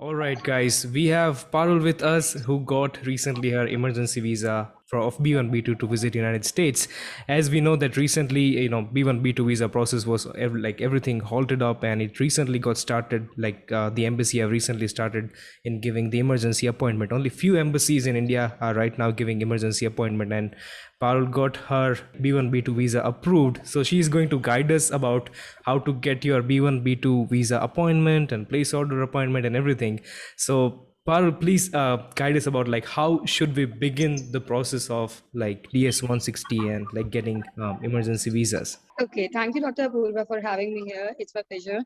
All right, guys, we have Parul with us who got recently her emergency visa of B1 B2 to visit United States. As we know that recently, B1 B2 visa process was everything halted up, and it recently got started. The embassy have recently started in giving the emergency appointment. Only few embassies in India are right now giving emergency appointment, and Parul got her B1 B2 visa approved. So she is going to guide us about how to get your B1 B2 visa appointment and placeholder appointment and everything. So Parul, please guide us about how should we begin the process of DS 160 and getting emergency visas. Okay, thank you, Dr. Apurva, for having me here. It's my pleasure.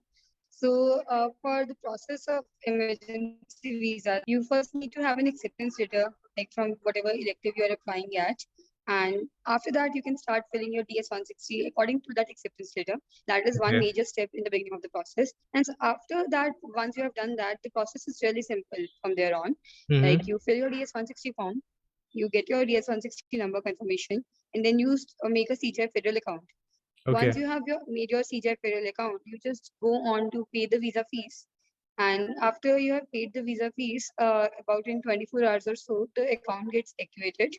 So, for the process of emergency visa, you first need to have an acceptance letter, like from whatever elective you are applying at. And after that, you can start filling your DS 160 according to that acceptance letter. That is one Okay. major step in the beginning of the process. And so after that, once you have done that, the process is really simple from there on. Like Mm-hmm. you fill your DS 160 form, you get your DS 160 number confirmation, and then you make a CGIFederal account. Once Okay. you have made your CGIFederal account, you just go on to pay the visa fees. And after you have paid the visa fees, about in 24 hours or so, the account gets activated.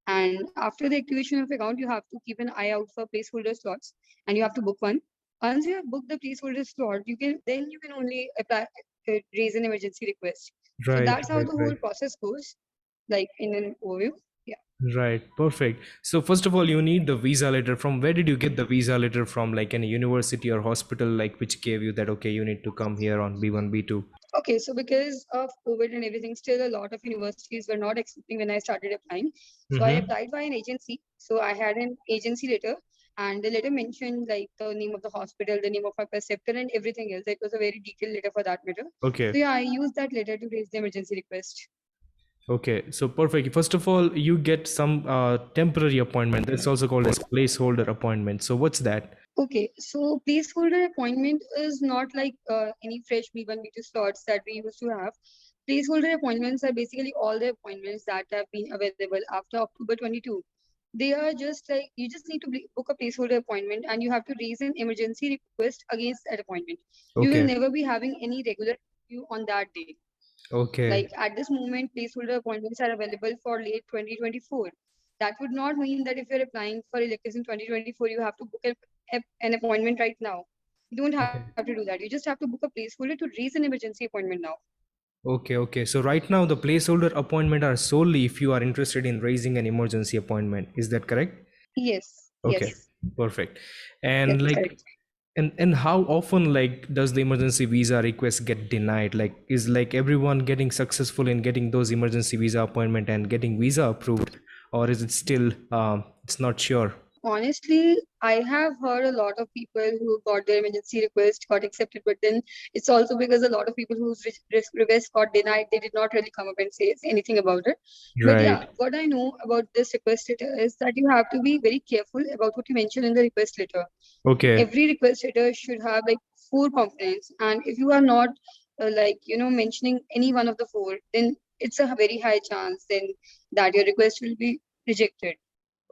And after the activation of account, you have to keep an eye out for placeholder slots, and you have to book one. Once you have booked the placeholder slot, you can only apply, raise an emergency request. So Right, that's how right, the whole right. process goes, like in an overview. Yeah. Right, perfect. So first of all, you need the visa letter. From where did you get the visa letter from? Like any university or hospital, which gave you that, okay, you need to come here on B1, B2? Okay, so because of COVID and everything, still a lot of universities were not accepting when I started applying. So I Mm-hmm. applied by an agency. So I had an agency letter, and the letter mentioned like the name of the hospital, the name of my preceptor, and everything else. It was a very detailed letter for that matter. Okay. So yeah, I used that letter to raise the emergency request. Okay, so perfect. First of all, you get some temporary appointment. That's also called as placeholder appointment. So what's that? Okay, so placeholder appointment is not like any fresh B1, B2 slots that we used to have. Placeholder appointments are basically all the appointments that have been available after October 22. They are just like you just need to book a placeholder appointment, and you have to raise an emergency request against that appointment. You will Okay. never be having any regular interview on that day. Okay. Like at this moment, placeholder appointments are available for late 2024. That would not mean that if you're applying for electives in 2024, you have to book an appointment right now. You don't have to Okay. do that. You just have to book a placeholder to raise an emergency appointment now. Okay. Okay. So right now the placeholder appointment are solely if you are interested in raising an emergency appointment. Is that correct? Yes, Okay. yes, Perfect. yes, And correct. and how often does the emergency visa request get denied? Is everyone getting successful in getting those emergency visa appointment and getting visa approved, or is it still it's not sure? Honestly, I have heard a lot of people who got their emergency request got accepted, but then it's also because a lot of people whose request got denied, they did not really come up and say anything about it. But Right. yeah, what I know about this request letter is that you have to be very careful about what you mention in the request letter. Okay. Every request letter should have like four components, and if you are not mentioning any one of the four, then it's a very high chance then that your request will be rejected.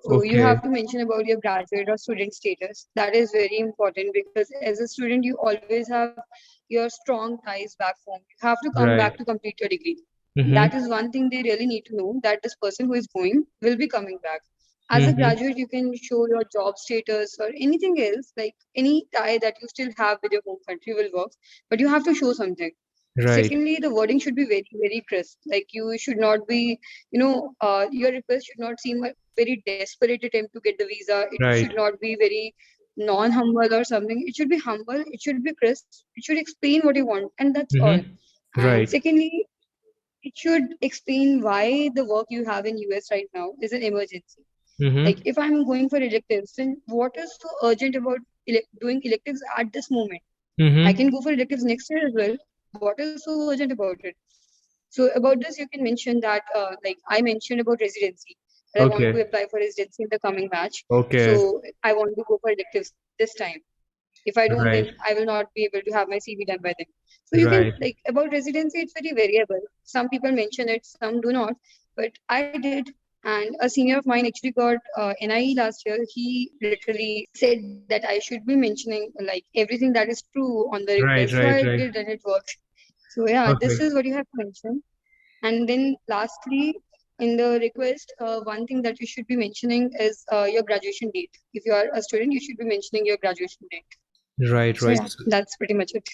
So you Okay. have to mention about your graduate or student status. That is very important because as a student, you always have your strong ties back home. You have to come Right. back to complete your degree. That Mm-hmm. is one thing they really need to know, that this person who is going will be coming back. As a Mm-hmm. graduate, you can show your job status or anything else, like any tie that you still have with your home country will work, but you have to show something. Right. Secondly, the wording should be very, very crisp. Like you should not be, your request should not seem a very desperate attempt to get the visa. It should Right. not be very non-humble or something. It should be humble. It should be crisp. It should explain what you want, and that's all. Mm-hmm. And Right. secondly, it should explain why the work you have in US right now is an emergency. Like Mm-hmm. if I'm going for electives, then what is so urgent about doing electives at this moment? I can Mm-hmm. go for electives next year as well. What is so urgent about it? So about this, you can mention that, like I mentioned about residency, that I want to Okay. apply for residency in the coming batch. Okay. So I want to go for electives this time. If I don't, Right. then I will not be able to have my CV done by then. So you can Right. like about residency, it's very variable. Some people mention it, some do not. But I did, and a senior of mine actually got NIE last year. He literally said that I should be mentioning like everything that is true on the request. Right. So I Right. did, Right. and it worked. So yeah, this Perfect. is what you have to mention. And then lastly, in the request, one thing that you should be mentioning is your graduation date. If you are a student, you should be mentioning your graduation date. Right, So right. yeah, that's pretty much it.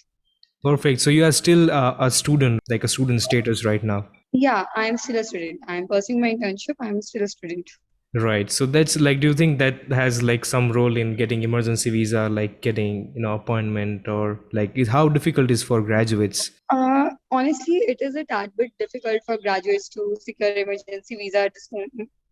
Perfect. So you are still a student, like a student status right now. Yeah, I'm still a student. I'm pursuing my internship. I'm still a student. Right. So that's like, do you think that has like some role in getting emergency visa, like getting, appointment, or like how difficult is for graduates? Honestly, it is a tad bit difficult for graduates to secure emergency visa at this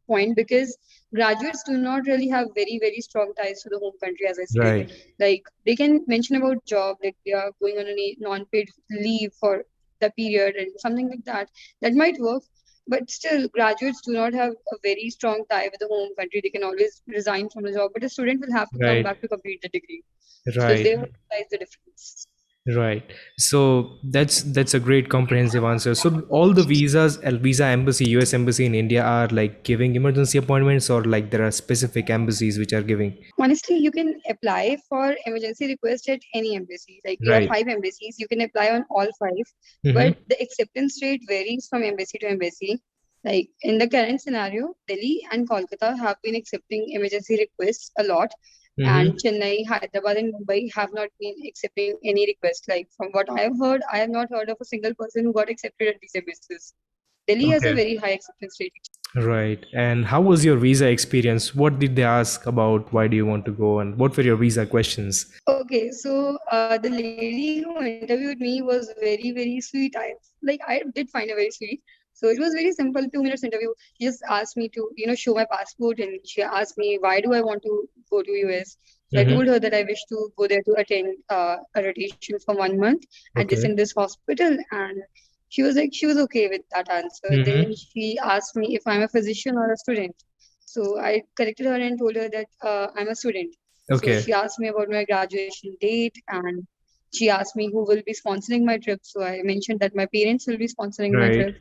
point because graduates do not really have very, very strong ties to the home country, as I said. Right. Like they can mention about job, like they are going on a non-paid leave for the period and something like that. That might work, but still, graduates do not have a very strong tie with the home country. They can always resign from the job, but a student will have to come Right. back to complete the degree. So Right. there lies the difference. Right. So that's a great comprehensive answer. So all the visas, visa embassy, US embassy in India are like giving emergency appointments, or like there are specific embassies which are giving. Honestly, you can apply for emergency request at any embassy. Like we have Right. 5 embassies, you can apply on all five, Mm-hmm. but the acceptance rate varies from embassy to embassy. Like in the current scenario, Delhi and Kolkata have been accepting emergency requests a lot, and Mm-hmm. Chennai, Hyderabad, and Mumbai have not been accepting any request. Like from what I have heard, I have not heard of a single person who got accepted at these embassies. Delhi has a Okay. very high acceptance rate. Right. And how was your visa experience? What did they ask about? Why do you want to go? And what were your visa questions? Okay, so the lady who interviewed me was very, very sweet. I did find her very sweet. So it was very simple, 2 minutes interview. She just asked me to, show my passport, and she asked me why do I want to go to US. So I Mm-hmm. told her that I wish to go there to attend a rotation for 1 month at this Okay. and this hospital, and she was okay with that answer. Mm-hmm. Then she asked me if I'm a physician or a student. So I corrected her and told her that I'm a student. So Okay. she asked me about my graduation date, and she asked me who will be sponsoring my trip. So I mentioned that my parents will be sponsoring my Right. trip.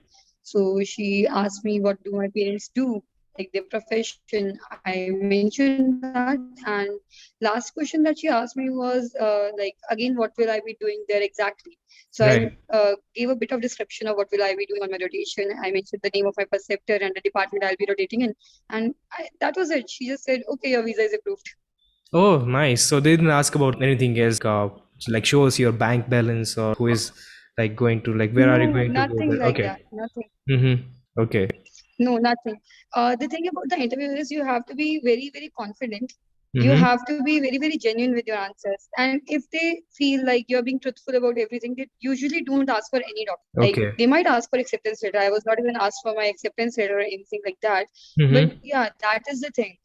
So she asked me what do my parents do, like their profession. I mentioned that, and last question that she asked me was like again, what will I be doing there exactly? So I Right. gave a bit of description of what will I be doing on my rotation. I mentioned the name of my preceptor and the department I'll be rotating in, and that was it. She just said, "Okay, your visa is approved." Oh, nice. So they didn't ask about anything else, like show us your bank balance, or who is like going to, like, where are you No, going to go nothing there? like Okay. that. Nothing. Mm-hmm. Okay. No, nothing. The thing about the interview is you have to be very, very confident. You Mm-hmm. have to be very, very genuine with your answers. And if they feel like you're being truthful about everything, they usually don't ask for any document. Like Okay. they might ask for acceptance letter. I was not even asked for my acceptance letter or anything like that. But Mm-hmm. yeah, that is the thing.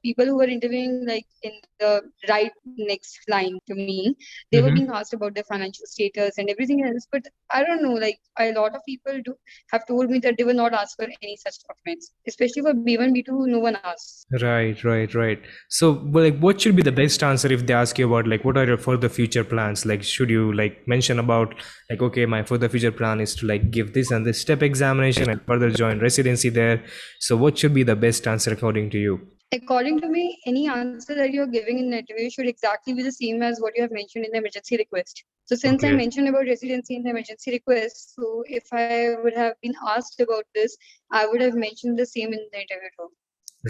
People who were interviewing like in the right next line to me, they were being Mm-hmm. asked about their financial status and everything else. But I don't know, like a lot of people do have told me that they will not ask for any such documents, especially for B1, B2, no one asks. Right, right, right. So, well, like, what should be the best answer if they ask you about, like, what are your further future plans? Like, should you like mention about, like, okay, my further future plan is to like give this and this step examination and further join residency there. So, what should be the best answer according to you? According to me, any answer that you're giving in the interview should exactly be the same as what you have mentioned in the emergency request. So since I Okay. mentioned about residency in the emergency request, so if I would have been asked about this, I would have mentioned the same in the interview too.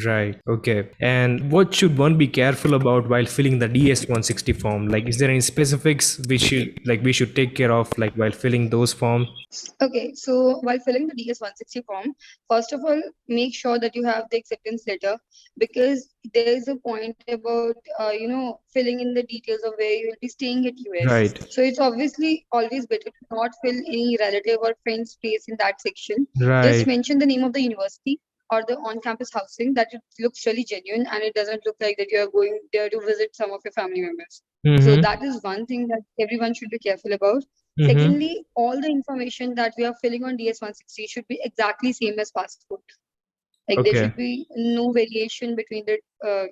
Right. Okay. And what should one be careful about while filling the DS-160 form? Like, is there any specifics we should take care of, like, while filling those forms? Okay, so while filling the DS-160 form, first of all, make sure that you have the acceptance letter because there is a point about filling in the details of where you will be staying at US. Right. So it's obviously always better to not fill any relative or friend's place in that section. Just Right. mention the name of the university or the on-campus housing that it looks really genuine and it doesn't look like that you are going there to visit some of your family members. So Mm-hmm. that is one thing that everyone should be careful about. Mm-hmm. Secondly, all the information that we are filling on DS-160 should be exactly same as passport. Like there Okay. should be no variation between the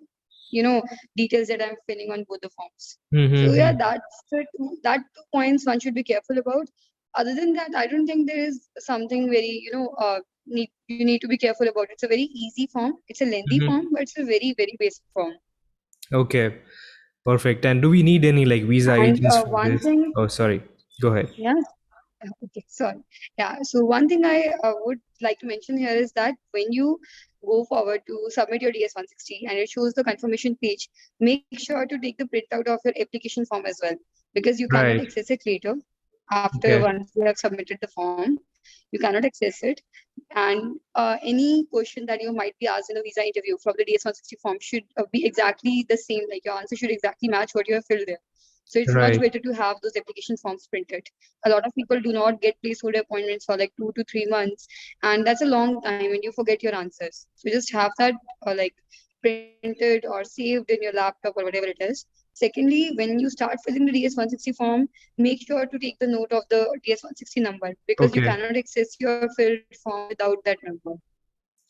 you know details that I'm filling on both the forms. So yeah, Mm-hmm. that two points one should be careful about. Other than that, I don't think there is something very you need to be careful about. It's a very easy form. It's a lengthy Mm-hmm. form, but it's a very very basic form. Okay. Perfect. And do we need any like visa And agents for one this? thing, Oh, sorry. Go ahead. yeah. Okay, sorry. Yeah, so one thing I would like to mention here is that when you go forward to submit your DS-160 and it shows the confirmation page, make sure to take the printout of your application form as well, because you cannot Right. access it later after Okay. once you have submitted the form. You cannot access it. And any question that you might be asked in a visa interview from the DS-160 form should be exactly the same, like your answer should exactly match what you have filled there. So it's much Right. better to have those application forms printed. A lot of people do not get placeholder appointments for like 2 to 3 months, and that's a long time and you forget your answers. So just have that like printed or saved in your laptop or whatever it is. Secondly, when you start filling the DS-160 form, make sure to take the note of the DS-160 number, because you Okay. cannot access your filled form without that number.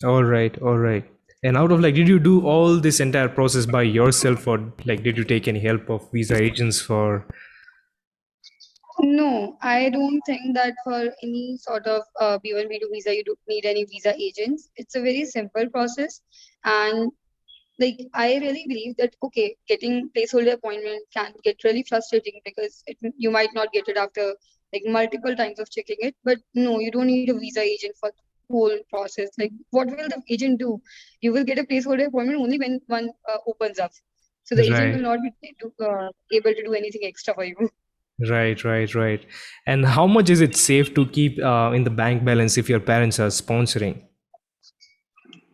All right. All right. And out of like, did you do all this entire process by yourself, or like, did you take any help of visa agents for? No, I don't think that for any sort of B1, B2 visa, you don't need any visa agents. It's a very simple process. And like, I really believe that, okay, getting placeholder appointment can get really frustrating because you might not get it after like multiple times of checking it. But no, you don't need a visa agent for the whole process. Like, what will the agent do? You will get a placeholder appointment only when one opens up. So the agent will Right. not be able to do anything extra for you. Right. Right. Right. And how much is it safe to keep in the bank balance if your parents are sponsoring?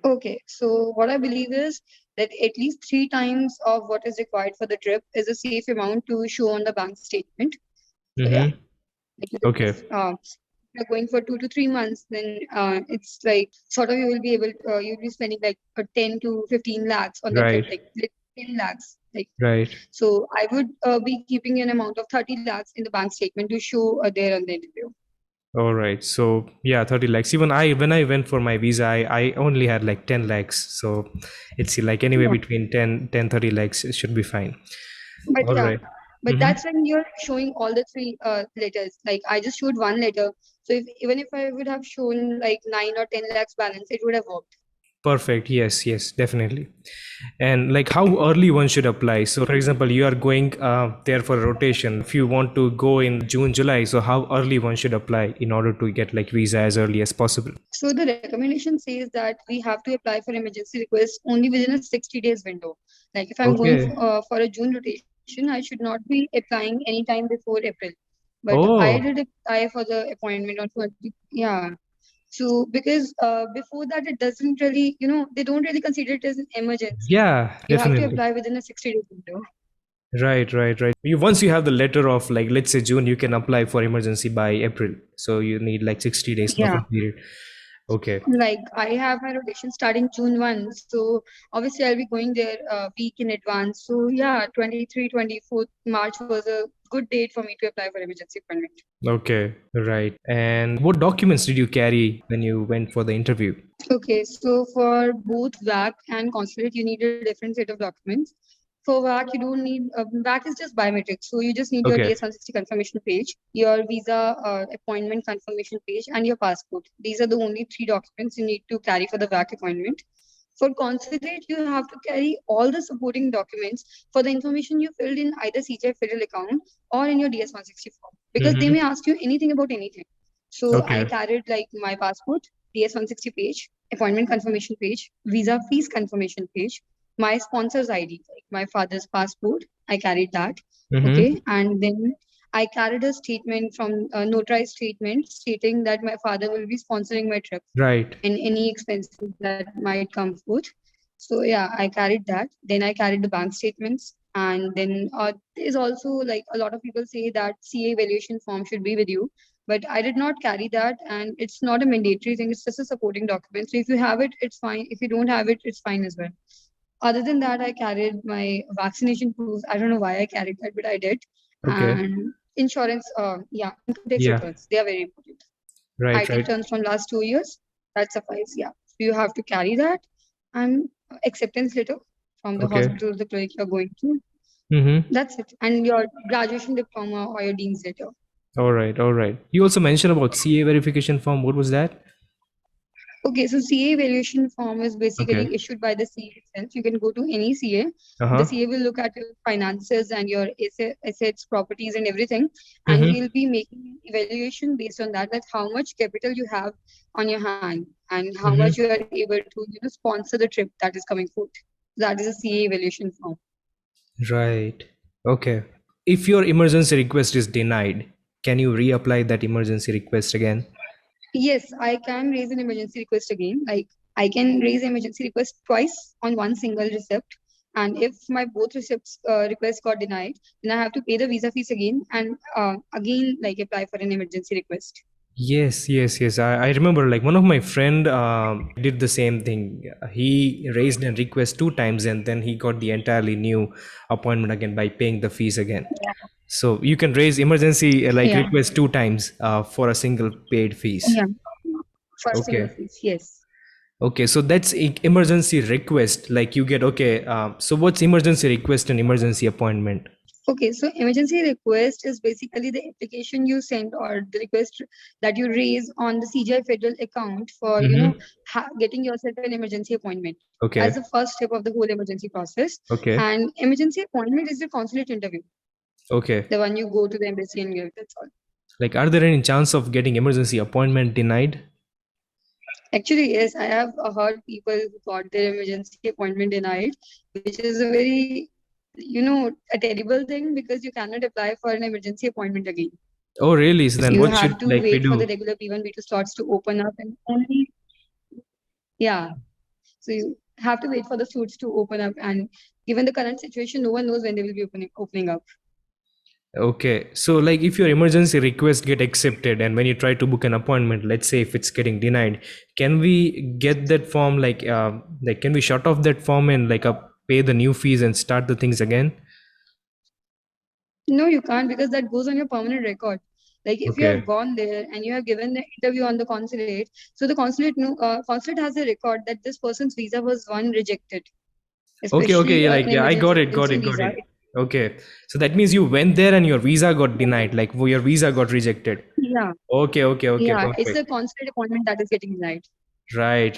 Okay, so what I believe is that at least 3 times of what is required for the trip is a safe amount to show on the bank statement. So yeah, Mm-hmm. like Okay. if you're going for 2 to 3 months, then it's like sort of you will be able you'll be spending like 10 to 15 lakhs on the trip, Right. like 10 lakhs. Like, Right. so I would be keeping an amount of 30 lakhs in the bank statement to show there on the interview. All right. So yeah, 30 lakhs. Even I, when I went for my visa, I only had like 10 lakhs. So it's like anywhere Yeah. between 30 lakhs. It should be fine. But All yeah, right. but Mm-hmm. that's when you're showing all the three letters. Like I just showed one letter. So if even if I would have shown like 9 or 10 lakhs balance, it would have worked. Perfect. Yes, yes, definitely. And like how early one should apply. So for example, you are going there for a rotation. If you want to go in June, July, so how early one should apply in order to get like visa as early as possible? So the recommendation says that we have to apply for emergency request only within a 60 days window. Like if I'm going Okay. for a June rotation, I should not be applying anytime before April. But I did Oh, apply for the appointment on 20. Yeah. So because before that, it doesn't really, they don't really consider it as an emergency. yeah, You have to definitely. apply within a 60-day window. Right, right, right. You once you have the letter of like let's say June, you can apply for emergency by April. So you need like 60 days Yeah. buffer period. Okay. Like I have my rotation starting June 1. So obviously I'll be going there a week in advance. So yeah, 23, 24th March was a good date for me to apply for emergency appointment. Okay. Right. And what documents did you carry when you went for the interview? Okay, so for both VAC and consulate, you need a different set of documents. For VAC, you don't need VAC is just biometrics. So you just need your Okay. DS-160 confirmation page, your visa appointment confirmation page, and your passport. These are the only 3 documents you need to carry for the VAC appointment. For consulate, you have to carry all the supporting documents for the information you filled in either CGIFederal account or in your DS-160 form, because they Mm-hmm. may ask you anything about anything. So I Okay. carried like my passport, DS-160 page, appointment confirmation page, visa fees confirmation page, my sponsor's ID, like my father's passport. I carried that. Mm-hmm. Okay. And then I carried a statement from a notarized statement stating that my father will be sponsoring my trip Right. and any expenses that might come forth. So yeah, I carried that. Then I carried the bank statements. And then there's also like a lot of people say that CA evaluation form should be with you. But I did not carry that, and it's not a mandatory thing. It's just a supporting document. So if you have it, it's fine. If you don't have it, it's fine as well. Other than that, I carried my vaccination proof. I don't know why I carried that, but I did. Okay. And insurance, yeah, income tax Yeah. returns. They are very important. Right. IT Right. returns from last 2 years. That suffice. Yeah. So you have to carry that, and acceptance letter from the Okay. hospital or the clinic you're going to. Mm-hmm. That's it. And your graduation diploma or your dean's letter. All right. All right. You also mentioned about CA verification form. What was that? Okay, so CA evaluation form is Okay. basically issued by the CA itself. You can go to any CA. The Uh-huh. CA will look at your finances and your assets, properties, and everything, and Mm-hmm. he'll be making an evaluation based on that, that how much capital you have on your hand and how much you are Mm-hmm. able to, sponsor the trip that is coming forth. That is a CA evaluation form. Right. Okay. If your emergency request is denied, can you reapply that emergency request again? Yes, I can raise an emergency request again. Like I can raise emergency request twice on one single receipt. And if my both receipts requests got denied, then I have to pay the visa fees again and again like apply for an emergency request. Yes, yes, yes. I remember like one of my friend did the same thing. He raised a request 2 times and then he got the entirely new appointment again by paying the fees again. So you can raise emergency like Yeah, request 2 times for a single paid fees. yeah. For single Okay. fees, yes. Okay, so that's emergency request. Like you get okay. So what's emergency request and emergency appointment? Okay, so emergency request is basically the application you send or the request that you raise on the CGIFederal account for, Mm-hmm. getting yourself an emergency appointment as Okay. the first step of the whole emergency process. Okay. And emergency appointment is the consulate interview, Okay. the one you go to the embassy and give. That's all. Like, are there any chance of getting emergency appointment denied? Actually, yes, I have heard people who got their emergency appointment denied, which is a very, a terrible thing because you cannot apply for an emergency appointment again. Oh, really? So then, You what have should to like we wait for the do? regular P1 B2 slots to open up and only, yeah. So you have to wait for the suits to open up, and given the current situation, no one knows when they will be opening up. Okay, so like if your emergency request get accepted and when you try to book an appointment, let's say if it's getting denied, can we get that form like can we shut off that form and pay the new fees and start the things again? No, you can't because that goes on your permanent record. Like if you have Okay. gone there and you have given the interview on the consulate, so the consulate has a record that this person's visa was one rejected, Okay, okay, especially yeah, an I got it, emergency got visa. it. Okay, so that means you went there and your visa got denied, like your visa got rejected. Yeah, Okay, okay, okay, yeah, it's perfect. the consulate appointment that is getting denied. Right.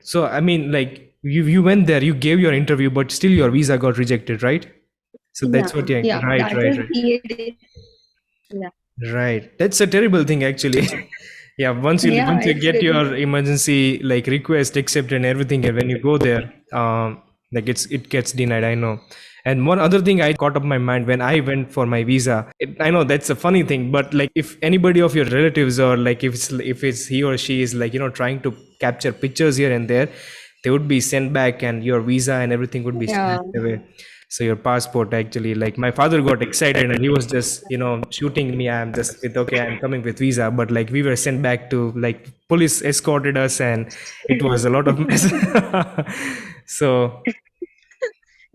So I mean, like you went there, you gave your interview, but still your visa got rejected, right? So Yeah, that's what you yeah, that is right. EAD. Yeah, Right. That's a terrible thing actually. Yeah, yeah, once you it's get your very, emergency like request accepted and everything, and when you go there, like it gets denied, I know. And one other thing I caught up my mind when I went for my visa, I know that's a funny thing, but like if anybody of your relatives or like if it's he or she is like trying to capture pictures here and there, they would be sent back and your visa and everything would be yeah. snatched away. So your passport actually, like my father got excited and he was just shooting me. I'm just with okay, I'm coming with visa, but like we were sent back to like police escorted us and it was a lot of mess. So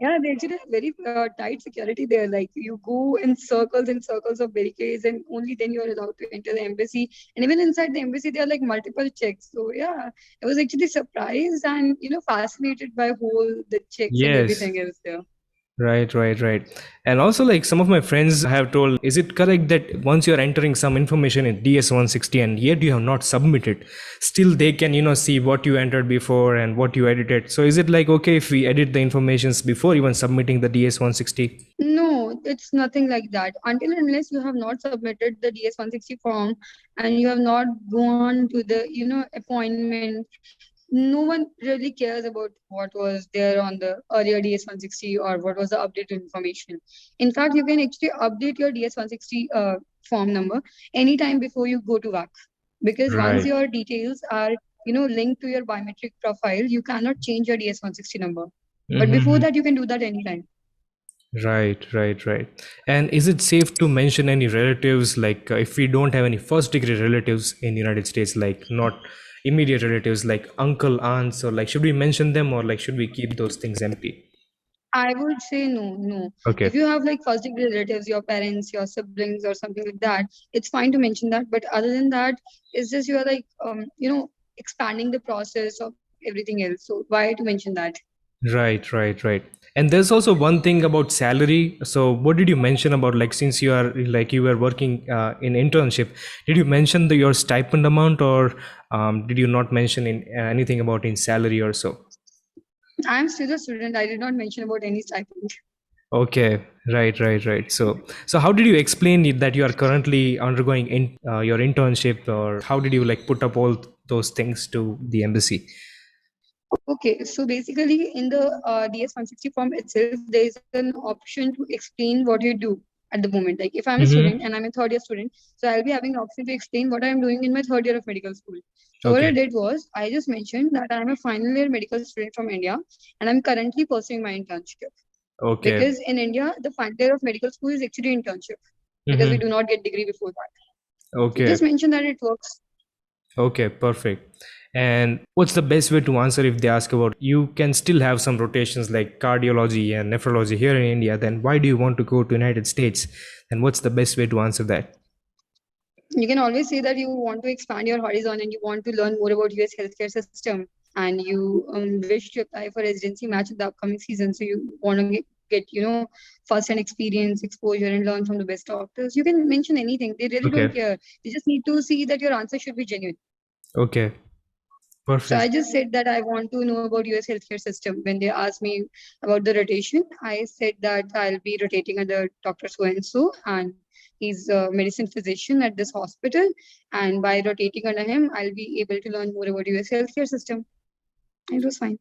Yeah, they actually have very tight security there. Like you go in circles and circles of barricades, and only then you are allowed to enter the embassy. And even inside the embassy, there are like multiple checks. So yeah, I was actually surprised and fascinated by whole the checks and yes. everything else there. Right. And also, like some of my friends have told, is it correct that once you're entering some information in DS-160 and yet you have not submitted, still they can, see what you entered before and what you edited? So is it like okay if we edit the informations before even submitting the DS-160? No, it's nothing like that. Until and unless you have not submitted the DS-160 form and you have not gone to the, appointment, no one really cares about what was there on the earlier DS-160 or what was the updated information. In fact, you can actually update your DS-160 form number anytime before you go to WAC. Because once Right. your details are, linked to your biometric profile, you cannot change your DS-160 number. But before Mm-hmm. that, you can do that anytime. Right. And is it safe to mention any relatives, like if we don't have any first degree relatives in United States, like not immediate relatives, like uncle, aunts, or like should we mention them or like should we keep those things empty? I would say no, no. If Okay. you have like first degree relatives, your parents, your siblings, or something like that, it's fine to mention that. But other than that, it's just you're like expanding the process of everything else. So why to mention that? Right. And there's also one thing about salary. So what did you mention about, like, since you are like you were working in internship, did you mention your stipend amount, or did you not mention in anything about in salary or so? I'm still a student. I did not mention about any stipend. Okay, right. So how did you explain it that you are currently undergoing your internship, or how did you like put up all those things to the embassy? Okay, so basically in the DS-160 form itself, there is an option to explain what you do at the moment. Like if I'm a student and Mm-hmm. I'm a third year student, so I'll be having the option to explain what I'm doing in my third year of medical school. So what I Okay. did was I just mentioned that I'm a final year medical student from India and I'm currently pursuing my internship. Okay. Because in India, the final year of medical school is actually internship because we Mm-hmm. do not get degree before that. So Okay. just mention that it works. Okay, perfect. And what's the best way to answer if they ask about you can still have some rotations like cardiology and nephrology here in India, then why do you want to go to United States? And what's the best way to answer that? You can always say that you want to expand your horizon and you want to learn more about US healthcare system and you wish to apply for residency match in the upcoming season. So you want to get first-hand experience, exposure, and learn from the best doctors. You can mention anything. They really don't Okay. care. They just need to see that your answer should be genuine. Okay. So I Perfect. just said that I want to know about US healthcare system. When they asked me about the rotation, I said that I'll be rotating under Dr. So and so, and he's a medicine physician at this hospital. And by rotating under him, I'll be able to learn more about US healthcare system. It was fine.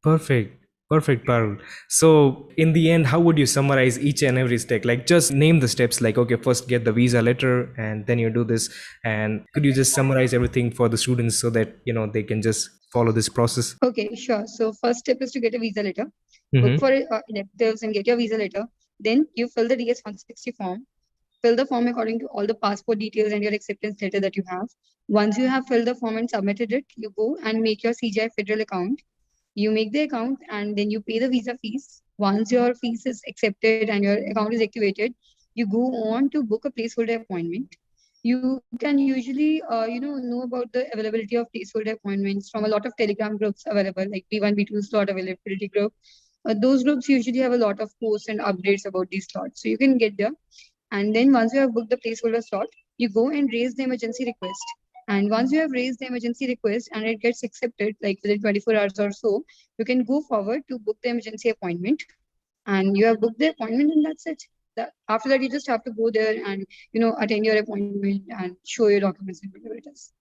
Perfect. Perfect, Parul. So, in the end, how would you summarize each and every step? Like, just name the steps. Like, okay, first get the visa letter, and then you do this. And could you just summarize everything for the students so that they can just follow this process? Okay, sure. So first step is to get a visa letter. Book Mm-hmm. for electives and get your visa letter. Then you fill the DS-160 form. Fill the form according to all the passport details and your acceptance letter that you have. Once you have filled the form and submitted it, you go and make your CGIFederal account. You make the account and then you pay the visa fees. Once your fees is accepted and your account is activated, you go on to book a placeholder appointment. You can usually, know about the availability of placeholder appointments from a lot of Telegram groups available, like B1, B2 slot availability group. Those groups usually have a lot of posts and updates about these slots, so you can get there. And then once you have booked the placeholder slot, you go and raise the emergency request. And once you have raised the emergency request and it gets accepted, like within 24 hours or so, you can go forward to book the emergency appointment. And you have booked the appointment, and that's it. After that, you just have to go there and attend your appointment and show your documents and whatever it is.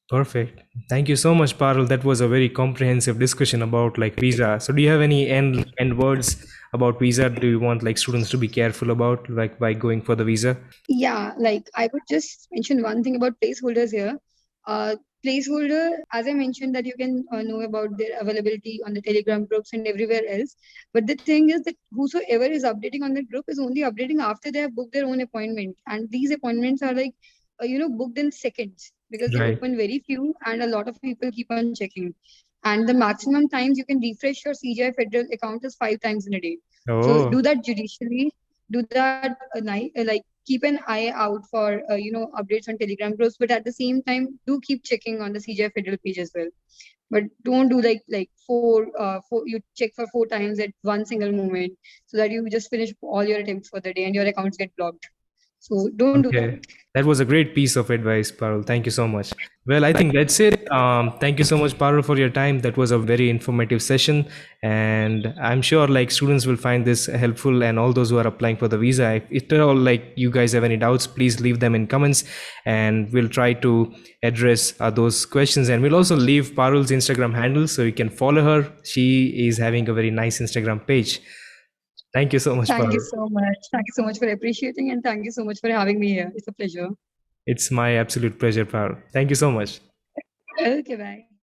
Perfect. Thank you so much, Parul. That was a very comprehensive discussion about like visa. So, do you have any end words about visa? Do you want like students to be careful about like by going for the visa? Yeah, like I would just mention one thing about placeholders here. Uh, Placeholder, as I mentioned, that you can know about their availability on the Telegram groups and everywhere else. But the thing is that whosoever is updating on the group is only updating after they have booked their own appointment. And these appointments are like, booked in seconds because they Right. open very few and a lot of people keep on checking. And the maximum times you can refresh your CGI Federal account is 5 times in a day. So Oh, do that judicially, do that like keep an eye out for updates on Telegram groups, but at the same time do keep checking on the CGI Federal page as well. But don't do like four you check for 4 times at one single moment so that you just finish all your attempts for the day and your accounts get blocked. So don't do that. okay. That was a great piece of advice, Parul. Thank you so much. Well, I think that's it. Thank you so much, Parul, for your time. That was a very informative session, and I'm sure like students will find this helpful, and all those who are applying for the visa. If at all like you guys have any doubts, please leave them in comments, and we'll try to address those questions. And we'll also leave Parul's Instagram handle so you can follow her. She is having a very nice Instagram page. Thank you so much, Thank you Parul. so much. Thank you so much for appreciating and thank you so much for having me here. It's a pleasure. It's my absolute pleasure, Parul. Thank you so much. Okay, bye.